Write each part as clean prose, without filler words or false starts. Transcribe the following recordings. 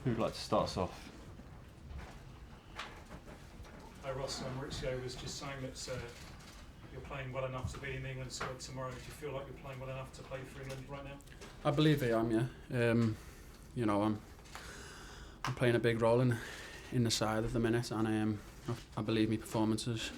Who'd like to start us off? Hi Ross, Maurizio was just saying that you're playing well enough to be in the England squad tomorrow. Do you feel like you're playing well enough to play for England right now? I believe I am, yeah. You know, I'm playing a big role in the side at the minute, and I believe my performances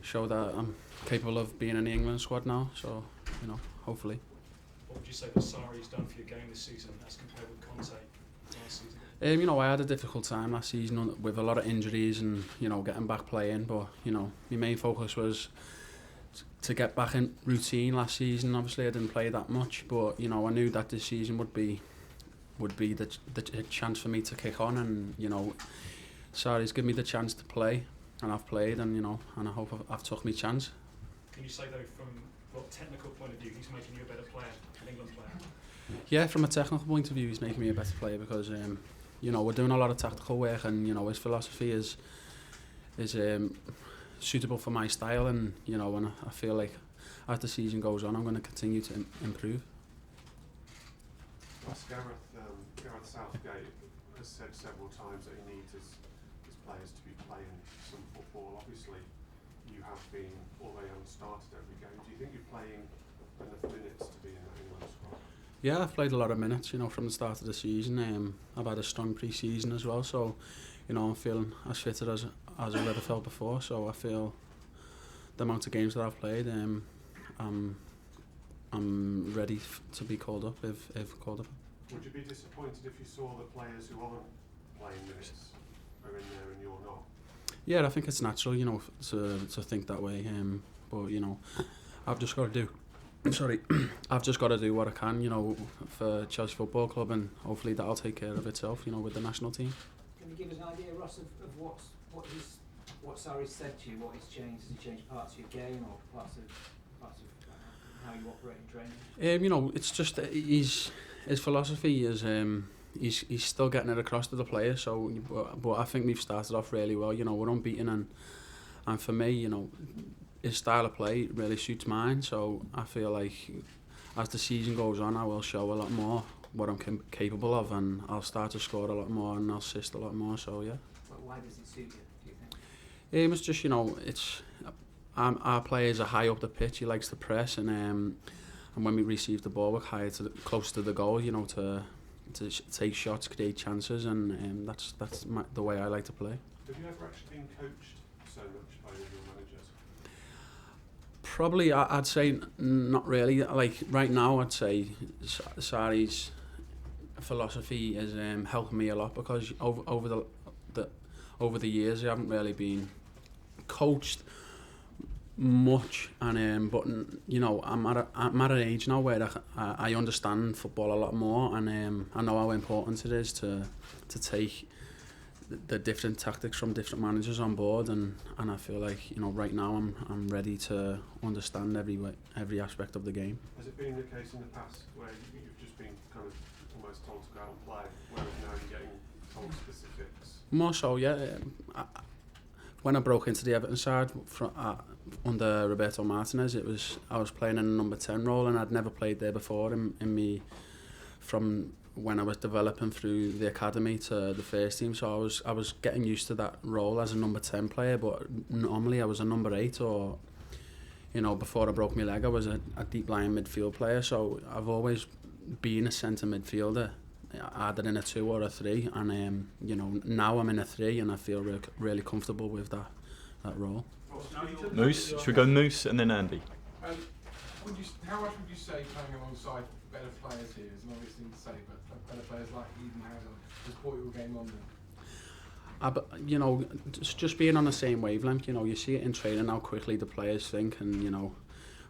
show that I'm capable of being in the England squad now. So, you know, hopefully. What would you say that Sarri's done for your game this season as compared with Conte last season? You know, I had a difficult time last season with a lot of injuries and, you know, getting back playing. But, you know, my main focus was to get back in routine last season. Obviously, I didn't play that much, but, you know, I knew that this season would be the chance for me to kick on. And, you know, Sarri's given me the chance to play, and I've played, and, you know, and I hope I've took my chance. Can you say, though, from what technical point of view, he's making you a better player, an England player? Yeah, from a technical point of view, he's making me a better player because, you know, we're doing a lot of tactical work, and, you know, his philosophy is suitable for my style, and, you know, and I feel like as the season goes on, I'm going to continue to improve. Gareth Southgate has said several times that he needs his players to be playing some football. Obviously, you have been, although you haven't started every game. Do you think you're playing enough minutes to be in that England squad? Yeah, I've played a lot of minutes, you know, from the start of the season. I've had a strong pre-season as well, so, you know, I'm feeling as fit as I've ever felt before. So I feel the amount of games that I've played, I'm ready to be called up if called up. Would you be disappointed if you saw the players who aren't playing minutes are in there and you're not? Yeah, I think it's natural, you know, to think that way. But, you know, I've just got to do. I've just got to do what I can, you know, for Chelsea Football Club, and hopefully that'll take care of itself, you know, with the national team. Can you give us an idea, Ross, of what Sarri said to you? What he's changed? Has he changed parts of your game or parts of how you operate in training? You know, it's just his philosophy is he's still getting it across to the players. So, but I think we've started off really well. You know, we're unbeaten, and for me, you know, his style of play really suits mine. So I feel like as the season goes on, I will show a lot more what I'm capable of, and I'll start to score a lot more and I'll assist a lot more. So yeah. But why does it suit you, do you think? It's just, you know, it's our players are high up the pitch. He likes to press, and when we receive the ball, we're higher close to the goal. You know, to take shots, create chances, and that's the way I like to play. Have you ever actually been coached so much by your managers? Probably, I'd say not really. Like right now, I'd say Sarri's philosophy is helping me a lot because over the years, I haven't really been coached much, and but you know, I'm at an age now where I understand football a lot more, and I know how important it is to take the different tactics from different managers on board, and I feel like, you know, right now I'm ready to understand every aspect of the game. Has it been the case in the past where you've just been kind of almost told to go out and play, whereas now you're getting told specifics? More so, yeah. When I broke into the Everton side under Roberto Martinez, I was playing in a number 10 role, and I'd never played there before from when I was developing through the academy to the first team. So I was getting used to that role as a number 10 player, but normally I was a number 8, or, you know, before I broke my leg I was a deep lying midfield player. So I've always been a centre midfielder, either in a 2 or a 3, and you know, now I'm in a 3 and I feel really comfortable with that role. Moose, should we go Moose and then Andy? How much would you say playing alongside better players here is an obvious thing to say, but better players like Eden Hazard has brought your game on then? You know, just being on the same wavelength, you know, you see it in training how quickly the players think, and, you know,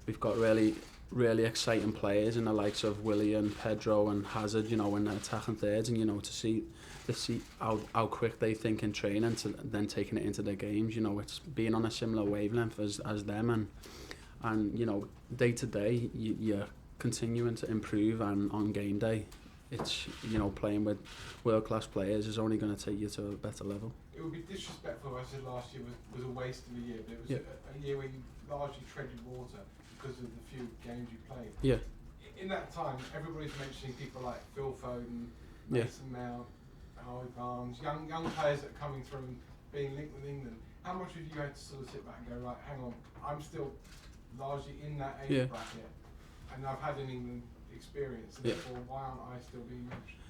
we've got really exciting players in the likes of Willian, Pedro and Hazard, you know, in the attacking thirds, and, you know, to see how quick they think in training to then taking it into their games, you know, it's being on a similar wavelength as them, and you know, day to day you're continuing to improve, and on game day it's, you know, playing with world-class players is only going to take you to a better level. It would be disrespectful if I said last year was a waste of a year, but it was a year where you largely treaded water because of the few games you played. Yeah. In that time, everybody's mentioning people like Phil Foden, Mason Mount, Harvey Barnes, young players that are coming through and being linked with England. How much have you had to sort of sit back and go, right, hang on, I'm still largely in that age bracket, and I've had an England experience, and therefore why aren't I still being mentioned?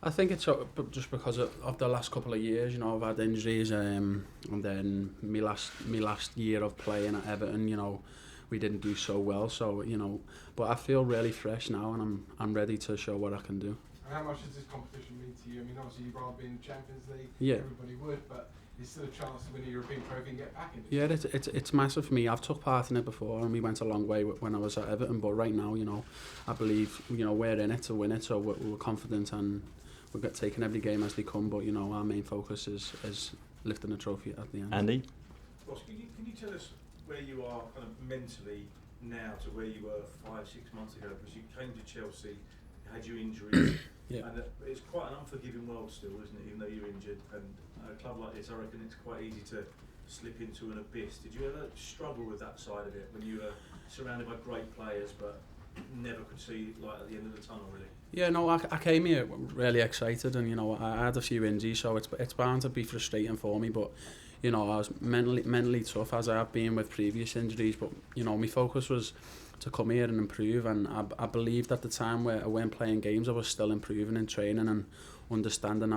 I think it's just because of the last couple of years, you know, I've had injuries, and then my last year of playing at Everton, you know, we didn't do so well, so, you know, but I feel really fresh now, and I'm ready to show what I can do. And how much does this competition mean to you? I mean, obviously you'd rather be in the Champions League, everybody would, but there's still a chance to win a European trophy and get back in it. Yeah, it's massive for me. I've took part in it before, and we went a long way when I was at Everton, but right now, you know, I believe, you know, we're in it to win it, so we're confident, and we're taking every game as they come, but, you know, our main focus is lifting the trophy at the end. Andy? Ross, can you tell us where you are kind of mentally now to where you were 5-6 months ago? Because you came to Chelsea, you had your injuries, and it's quite an unforgiving world still, isn't it, even though you're injured, and a club like this, I reckon it's quite easy to slip into an abyss. Did you ever struggle with that side of it when you were surrounded by great players but never could see light at the end of the tunnel, really? Yeah, no, I came here really excited, and, you know, I had a few injuries, so it's bound to be frustrating for me, but, you know, I was mentally tough, as I have been with previous injuries, but, you know, my focus was to come here and improve, and I believed at the time where I went playing games, I was still improving in training and understanding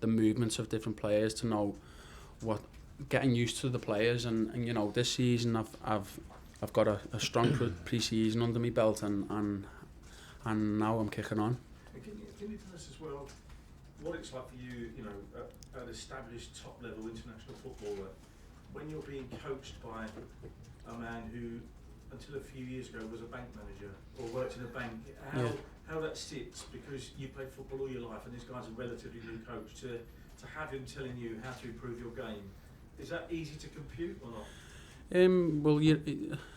the movements of different players, to know getting used to the players, and you know, this season I've got a strong pre-season under my belt, and now I'm kicking on. And can you tell us as well what it's like for you, you know, at established top-level international footballer, when you're being coached by a man who, until a few years ago, was a bank manager or worked in a bank, how that sits, because you played football all your life and this guy's a relatively new coach, to have him telling you how to improve your game, is that easy to compute or not? Well,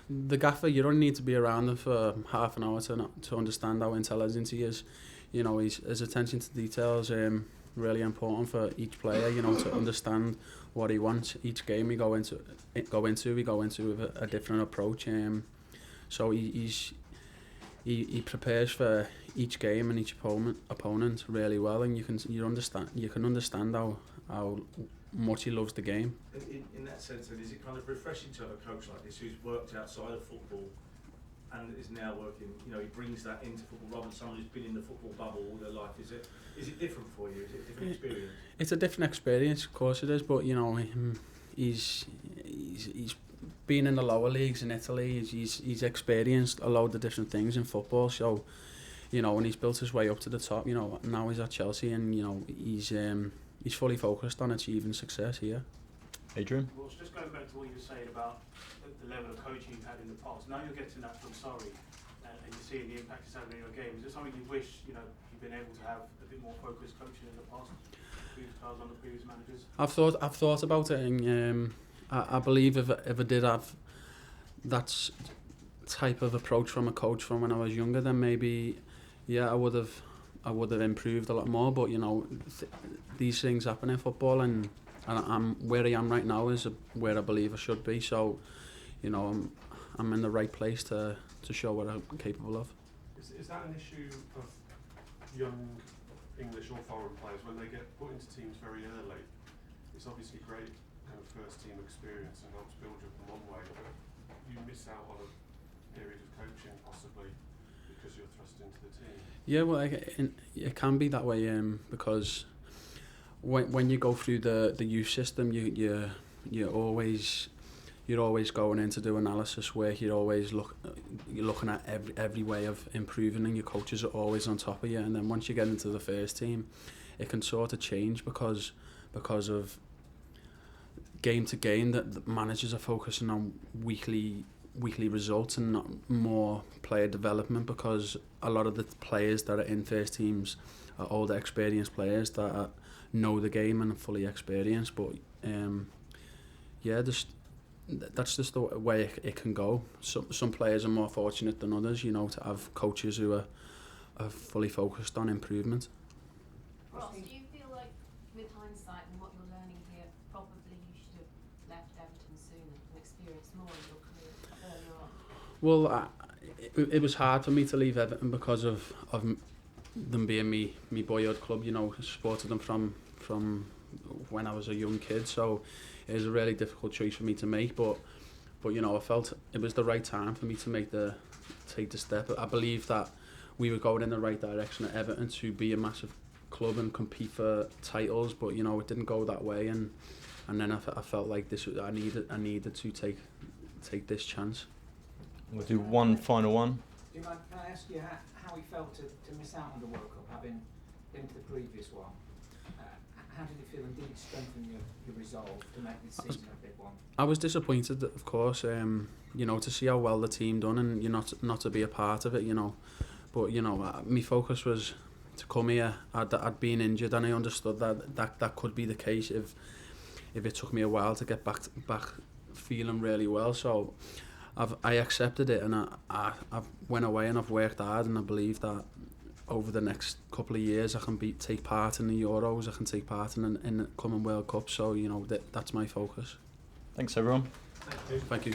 the gaffer, you don't need to be around him for half an hour to understand how intelligent he is. You know, his attention to details really important for each player, you know, to understand what he wants. Each game we go into with a different approach. So he prepares for each game and each opponent really well, and you can understand how much he loves the game. In that sense, then, is it kind of refreshing to have a coach like this who's worked outside of football and is now working, you know, he brings that into football rather than someone who's been in the football bubble all their life? Is it different for you? Is it a different experience? It's a different experience, of course it is, but, you know, he's been in the lower leagues in Italy, he's experienced a load of different things in football, so, you know, and he's built his way up to the top. You know, now he's at Chelsea, and, you know, he's fully focused on achieving success here. Adrian? Well, just going back to what you were saying about the level of coaching you've had in the past, now you're getting that from Sarri, and you're seeing the impact it's having in your game. Is it something you wish, you know, you've been able to have a bit more focused coaching in the past, previous times under previous managers? I've thought about it, and I believe if I did have that type of approach from a coach from when I was younger, then maybe, I would have improved a lot more. But, you know, these things happen in football, and I'm where I am right now is where I believe I should be. So, you know, I'm in the right place to show what I'm capable of. Is that an issue of young English or foreign players when they get put into teams very early? It's obviously great kind of first team experience and helps build you up in one way, but you miss out on a period of coaching possibly because you're thrust into the team. Yeah, well, it can be that way, because when you go through the youth system, you're always going in to do analysis work. You're looking at every way of improving, and your coaches are always on top of you. And then once you get into the first team, it can sort of change because of game to game that the managers are focusing on weekly results and not more player development, because a lot of the players that are in first teams are older, experienced players that know the game and are fully experienced. But that's just the way it can go. Some players are more fortunate than others, you know, to have coaches who are fully focused on improvement. Ross, do you feel like, with hindsight and what you're learning here, probably you should have left Everton sooner and experienced more in your career earlier on? Well, it was hard for me to leave Everton because of them being me boyhood club, you know, supported them from when I was a young kid, so it was a really difficult choice for me to make, but you know, I felt it was the right time for me to take the step. I believe that we were going in the right direction at Everton to be a massive club and compete for titles, but you know, it didn't go that way, and then I felt like I needed to take this chance. We'll do one final one. Do you mind, can I ask you how you felt to miss out on the World Cup, having been to the previous one? How did it feel, and did it strengthen your resolve to make this season a big one? I was disappointed, of course, you know, to see how well the team done, and you know, not to be a part of it, you know. But you know, my focus was to come here. I'd been injured, and I understood that could be the case if it took me a while to get back feeling really well. So I accepted it, and I've went away and I've worked hard, and I believe that over the next couple of years I can take part in the Euros, I can take part in the coming World Cup, so you know, that's my focus. Thanks everyone. Thank you.